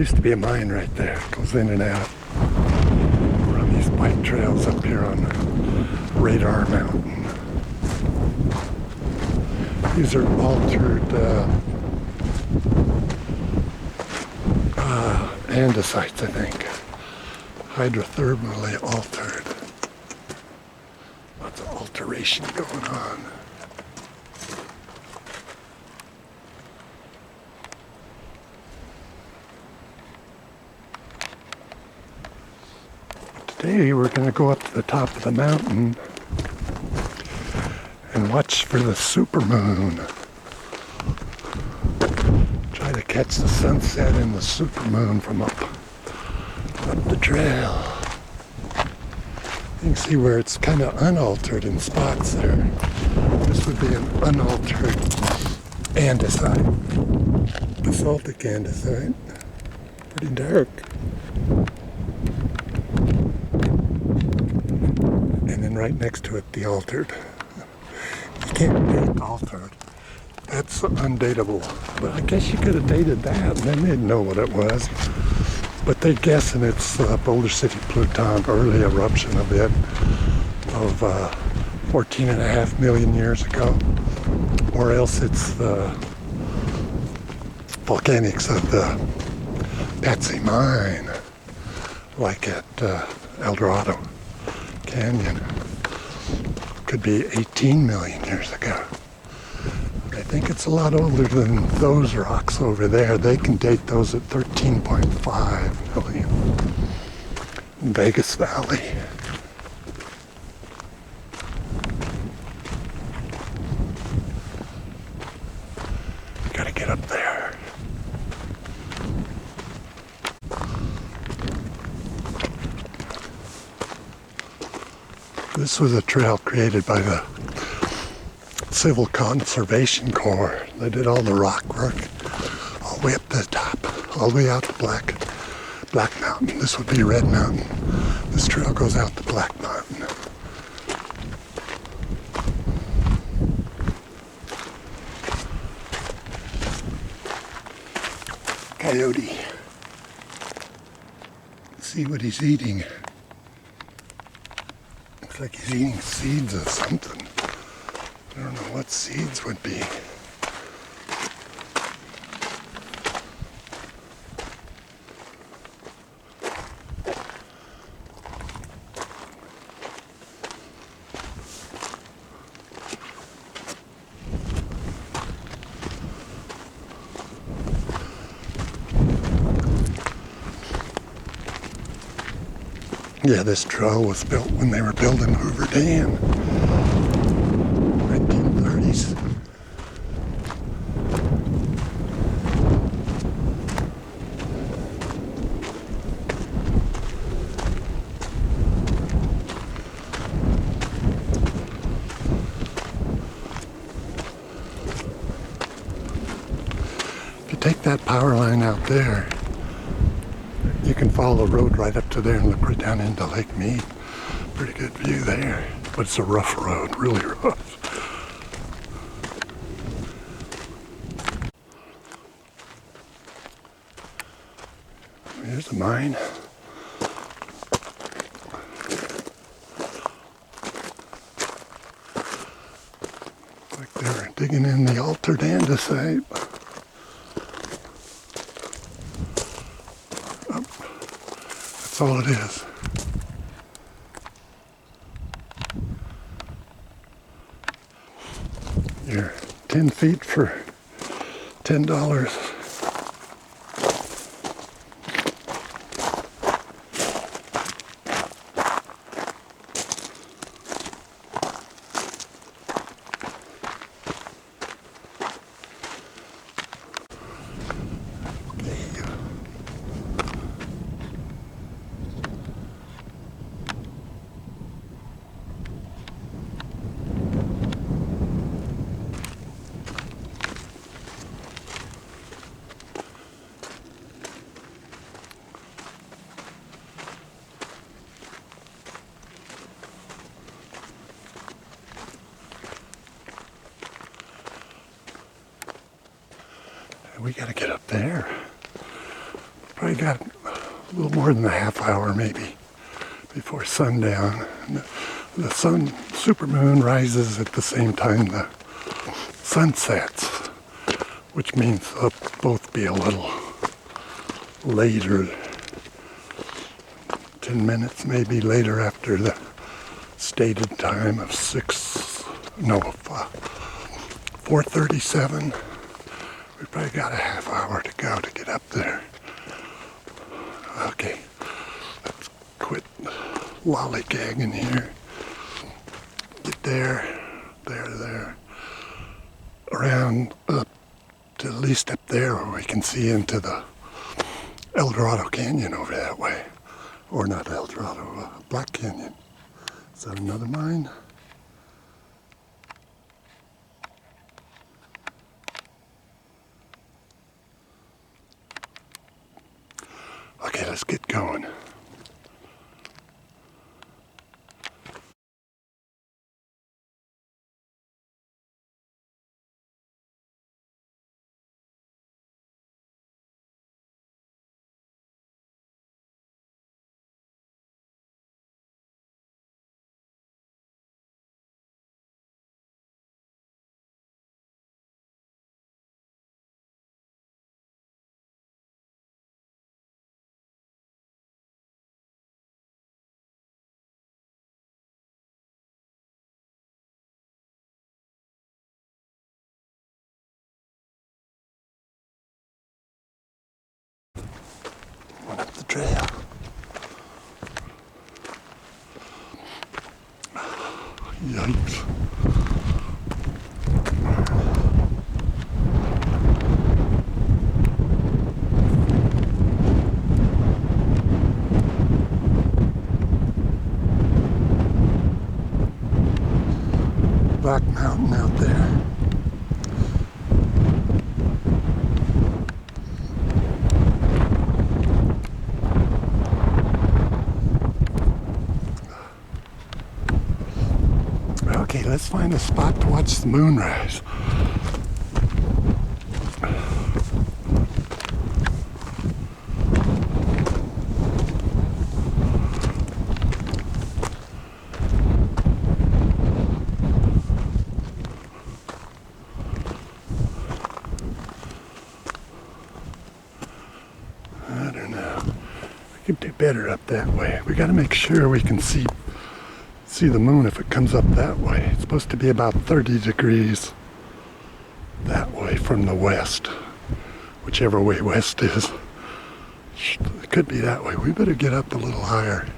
Used to be a mine right there. It goes in and out. We're on these bike trails up here on Red Mountain. These are altered andesites, I think. Hydrothermally altered. Lots of alteration going on. Today we're going to go up to the top of the mountain and watch for the supermoon. Try to catch the sunset and the supermoon from up the trail. You can see where it's kind of unaltered in spots there. This would be an unaltered andesite. Basaltic andesite. Pretty dark. And then right next to it, the altered. You can't date altered. That's undateable. But I guess you could have dated that, and then they'd know what it was. But they're guessing it's Boulder City Pluton, early eruption of it, of 14.5 million years ago. Or else it's the volcanics of the Patsy Mine, like at El Dorado Canyon. Could be 18 million years ago. I think it's a lot older than those rocks over there. They can date those at 13.5 million. Vegas Valley. Gotta get up there. This was a trail created by the Civil Conservation Corps. They did all the rock work all the way up to the top, all the way out to Black Mountain. This would be Red Mountain. This trail goes out to Black Mountain. Coyote. See what he's eating. Looks like he's eating seeds of something. I don't know what seeds would be. Yeah, this trail was built when they were building Hoover Dam. 1930s. If you take that power line out there, you can follow the road right up to there and look right down into Lake Mead. Pretty good view there, but it's a rough road, really rough. Here's the mine. Like they're digging in the altered andesite. That's all it is. You're 10 feet for $10. We gotta get up there. Probably probably got a little more than a half hour maybe before sundown. The supermoon rises at the same time the sun sets, which means they'll both be a little later, 10 minutes maybe later after the stated time of 4:37. We probably got a half hour to go to get up there. Okay, let's quit lollygagging here. Get there, around up to at least up there where we can see into the El Dorado Canyon over that way. Or not El Dorado, Black Canyon. Is that another mine? Okay, let's get going. Went up the trail. Yikes. Black Mountain out there. Okay, let's find a spot to watch the moon rise. I don't know. We could do better up that way. We got to make sure we can see the moon if it comes up that way. It's supposed to be about 30 degrees that way from the west, whichever way west is. It could be that way. We better get up a little higher.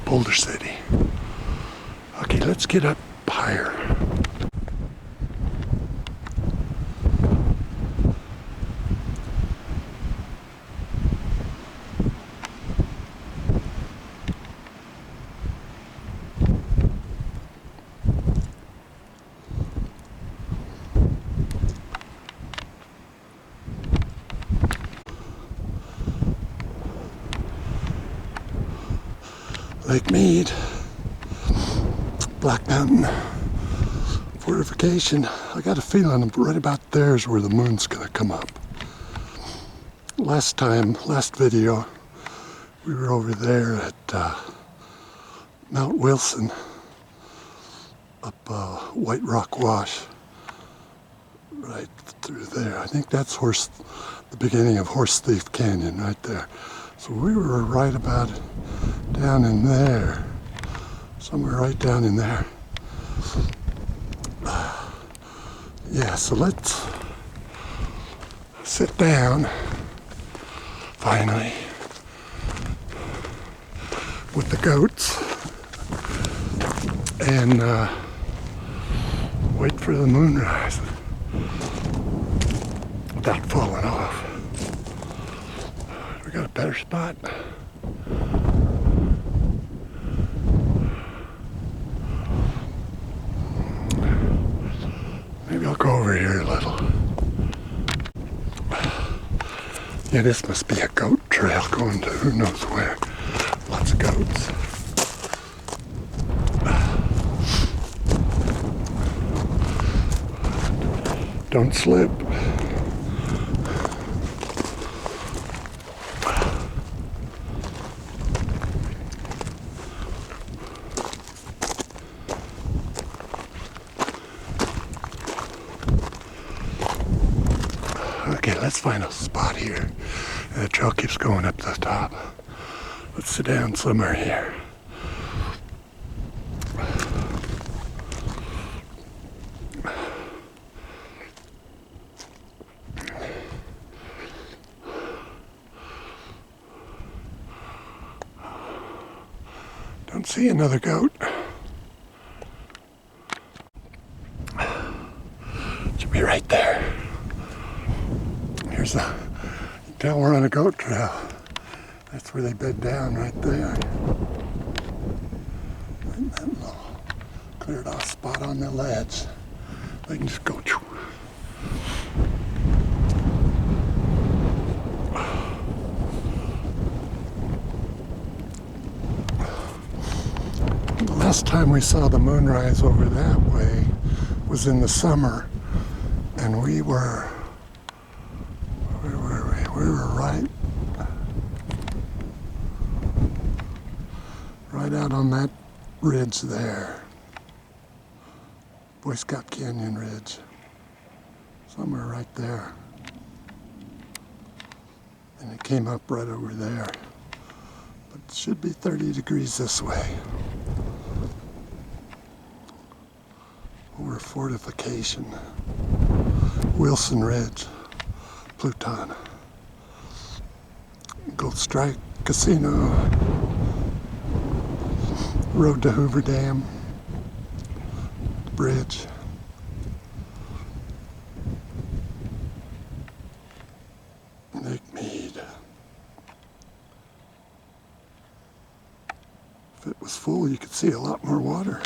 Boulder City. Okay, let's get up higher. Lake Mead, Black Mountain fortification. I got a feeling right about there is where the moon's gonna come up. Last video, we were over there at Mount Wilson, up White Rock Wash, right through there. I think that's the beginning of Horse Thief Canyon right there. So we were right about down in there, somewhere right down in there. Yeah, so let's sit down, finally, with the goats, and wait for the moonrise without falling off. We got a better spot. Maybe I'll go over here a little. Yeah, this must be a goat trail going to who knows where. Lots of goats. Don't slip. here. And the trail keeps going up to the top. Let's sit down somewhere here. Don't see another goat. Should be right there. Here's the, you can tell we're on a goat trail. That's where they bed down, right there. And that little cleared off spot on the ledge. They can just go. The last time we saw the moonrise over that way was in the summer, and we were, where were we? We were right out on that ridge there. Boy Scout Canyon Ridge. Somewhere right there. And it came up right over there. But it should be 30 degrees this way. Over fortification. Wilson Ridge. Pluton. Gold Strike Casino. Road to Hoover Dam. Bridge. Lake Mead. If it was full, you could see a lot more water.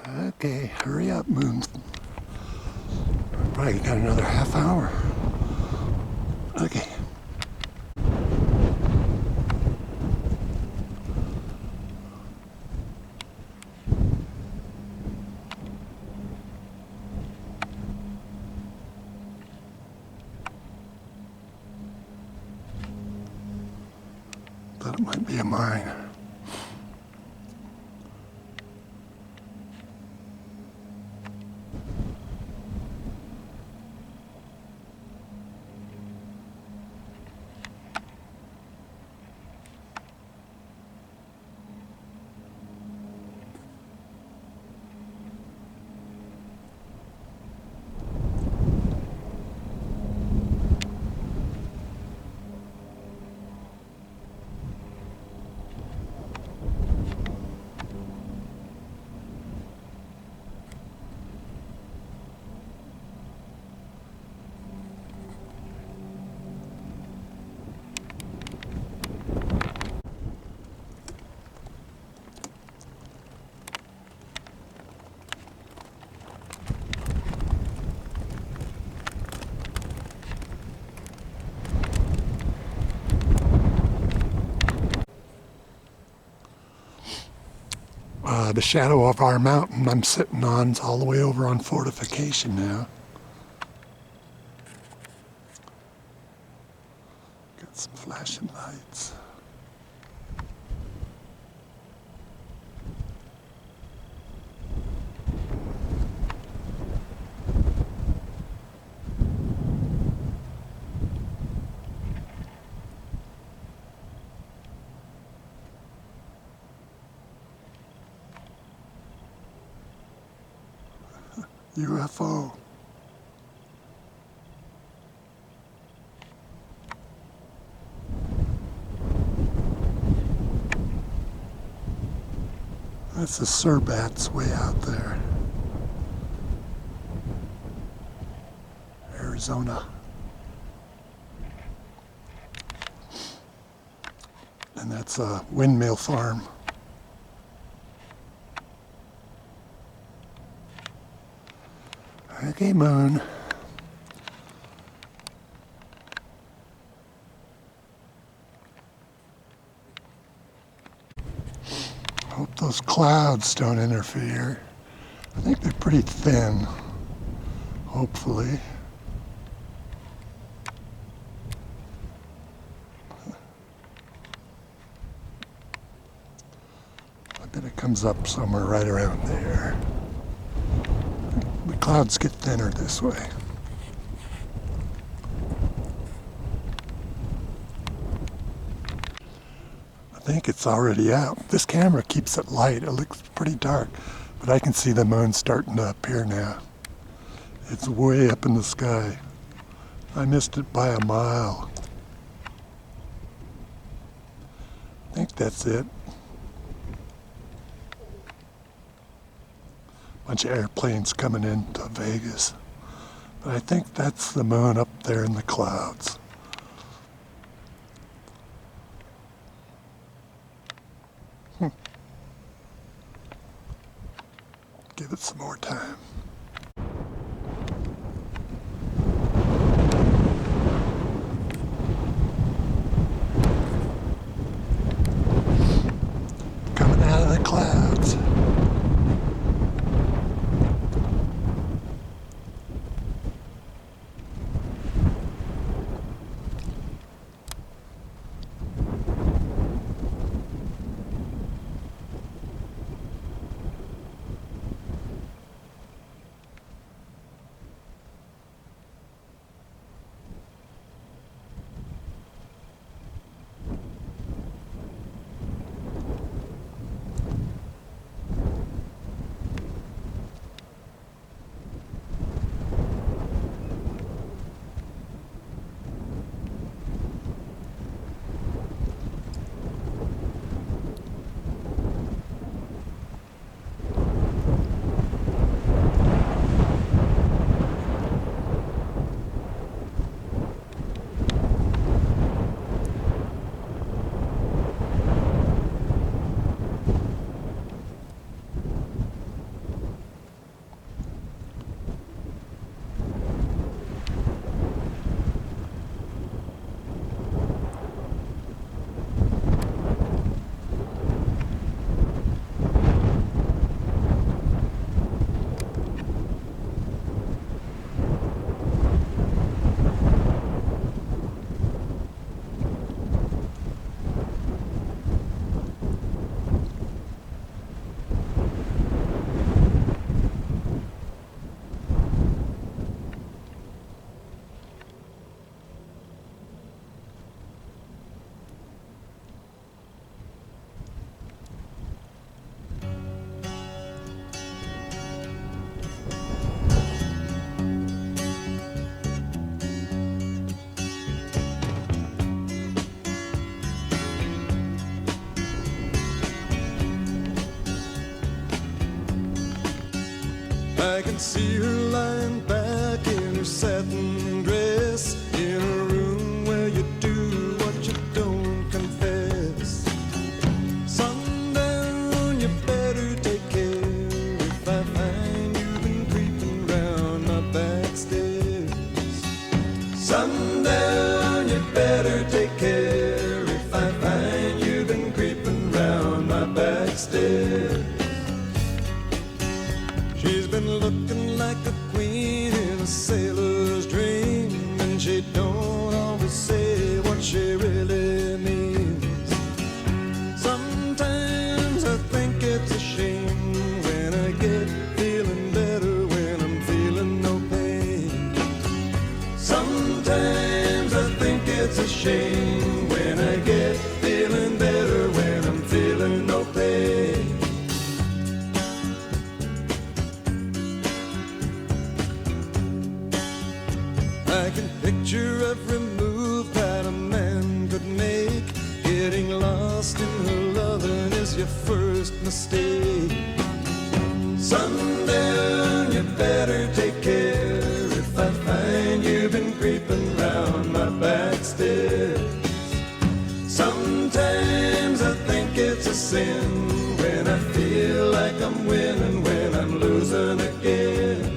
Okay, hurry up, Moon. Probably got another half hour. Okay. Thought it might be a mine. The shadow of our mountain I'm sitting on is all the way over on fortification now. Got some flashing lights. UFO. That's the Surbat's way out there. Arizona. And that's a windmill farm. Okay, Moon. Hope those clouds don't interfere. I think they're pretty thin, hopefully. I bet it comes up somewhere right around there. The clouds get thinner this way. think it's already out. This camera keeps it light. It looks pretty dark, but I can see the moon starting to appear now. It's way up in the sky. I missed it by a mile. I think that's it. Bunch of airplanes coming into Vegas. But I think that's the moon up there in the clouds. Give it some more time. Coming out of the clouds. I can see her lying back in her satin dress, in a room where you do what you don't confess. Sundown, you better take care if I find you've been creeping round my back stairs. Sundown, you better take care if I find you've been creeping round my back stairs. She's been looking like a queen in a sailor's dream, and she don't always say what she really means. Sometimes I think it's a shame when I get feeling better when I'm feeling no pain. Sometimes I think it's a shame when I get feeling better when I'm feeling no pain. I can picture every move that a man could make. Getting lost in her loving is your first mistake. Sundown, you better take care if I find you've been creeping round my back stairs. Sometimes I think it's a sin when I feel like I'm winning when I'm losing again.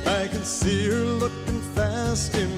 I can see her looking fast in